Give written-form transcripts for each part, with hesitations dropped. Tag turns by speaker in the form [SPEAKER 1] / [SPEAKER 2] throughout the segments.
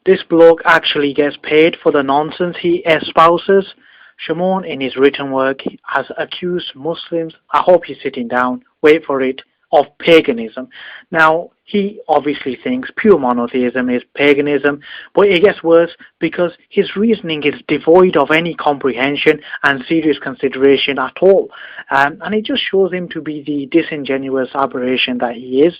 [SPEAKER 1] This bloke actually gets paid for the nonsense he espouses. Shamoun, in his written work, has accused Muslims, I hope he's sitting down, wait for it, of paganism. Now, he obviously thinks pure monotheism is paganism, but it gets worse because his reasoning is devoid of any comprehension and serious consideration at all. And it just shows him to be the disingenuous aberration that he is.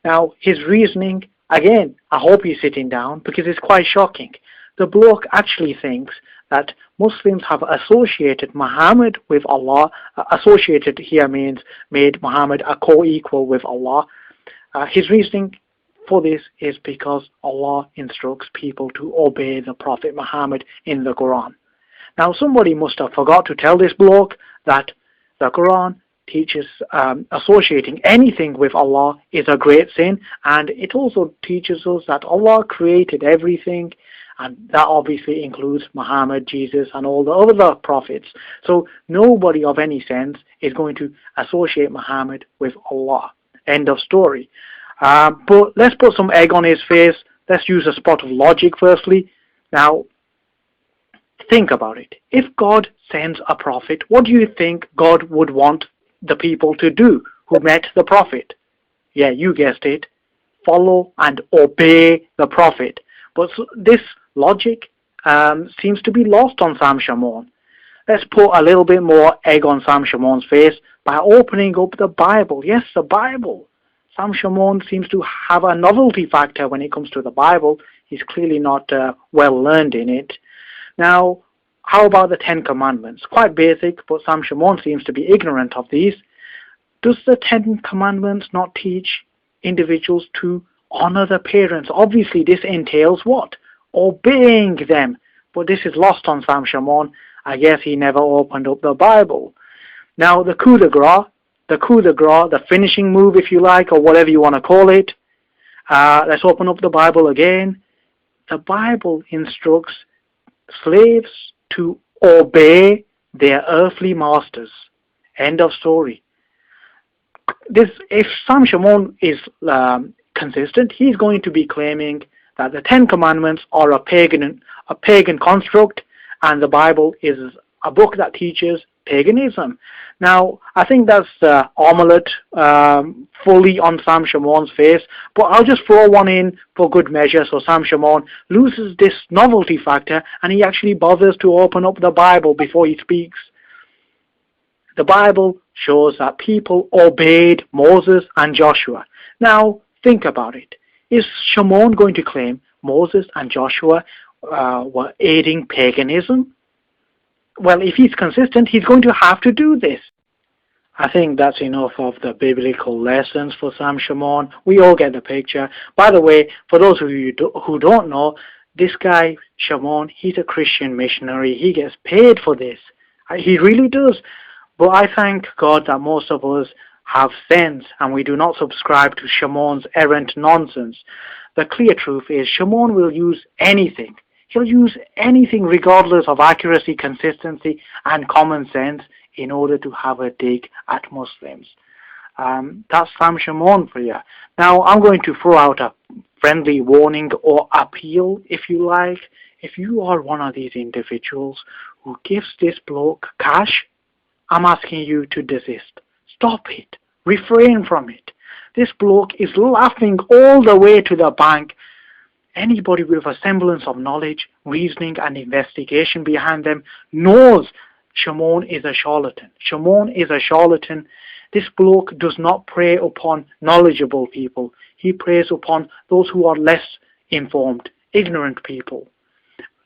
[SPEAKER 1] Now, his reasoning, again, I hope he's sitting down because it's quite shocking. The bloke actually thinks that Muslims have associated Muhammad with Allah. Associated here means made Muhammad a co-equal with Allah. His reasoning for this is because Allah instructs people to obey the Prophet Muhammad in the Quran. Now, somebody must have forgot to tell this bloke that the Quran teaches associating anything with Allah is a great sin, and it also teaches us that Allah created everything, and that obviously includes Muhammad, Jesus, and all the other prophets. So nobody of any sense is going to associate Muhammad with Allah. End of story. But let's put some egg on his face. Let's use a spot of logic firstly. Now, think about it. If God sends a prophet, what do you think God would want the people to do who met the prophet? Yeah, you guessed it. Follow and obey the prophet. But this logic seems to be lost on Sam Shamoun. Let's put a little bit more egg on Sam Shamoun's face by opening up the Bible. Yes, the Bible. Sam Shamoun seems to have a novelty factor when it comes to the Bible. He's clearly not well learned in it. Now, how about the Ten Commandments? Quite basic, but Sam Shamoun seems to be ignorant of these. Does the Ten Commandments not teach individuals to honor the parents? Obviously, this entails what? Obeying them. But this is lost on Sam Shamoun. I guess he never opened up the Bible. Now, the coup de grace, the finishing move, if you like, or whatever you want to call it. Let's open up the Bible again. The Bible instructs slaves to obey their earthly masters. End of story. If Sam Shamoun is consistent, he's going to be claiming that the Ten Commandments are a pagan construct, and the Bible is a book that teaches paganism. Now, I think that's the omelette fully on Sam Shamoun's face, but I'll just throw one in for good measure so Sam Shamoun loses this novelty factor and he actually bothers to open up the Bible before he speaks. The Bible shows that people obeyed Moses and Joshua. Now, think about it. Is Shamoun going to claim Moses and Joshua were aiding paganism? Well, if he's consistent, he's going to have to do this. I think that's enough of the biblical lessons for Sam Shamoun. We all get the picture. By the way, for those of you who don't know, this guy, Shamoun, he's a Christian missionary. He gets paid for this. He really does. But I thank God that most of us have sense and we do not subscribe to Shamoun's errant nonsense. The clear truth is Shamoun will use anything. He'll use anything regardless of accuracy, consistency, and common sense in order to have a dig at Muslims. That's Sam Shamoun for you. Now, I'm going to throw out a friendly warning or appeal, if you like. If you are one of these individuals who gives this bloke cash, I'm asking you to desist. Stop it. Refrain from it. This bloke is laughing all the way to the bank. Anybody with a semblance of knowledge, reasoning, and investigation behind them knows Shamoun is a charlatan. Shamoun is a charlatan. This bloke does not prey upon knowledgeable people. He preys upon those who are less informed, ignorant people.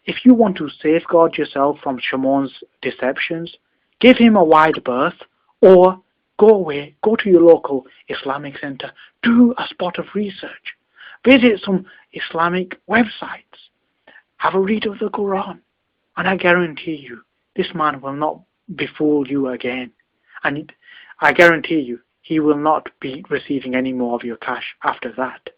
[SPEAKER 1] If you want to safeguard yourself from Shamoun's deceptions, give him a wide berth, or go away, go to your local Islamic center, do a spot of research, visit some Islamic websites, have a read of the Quran, and I guarantee you, this man will not befool you again. And I guarantee you, he will not be receiving any more of your cash after that.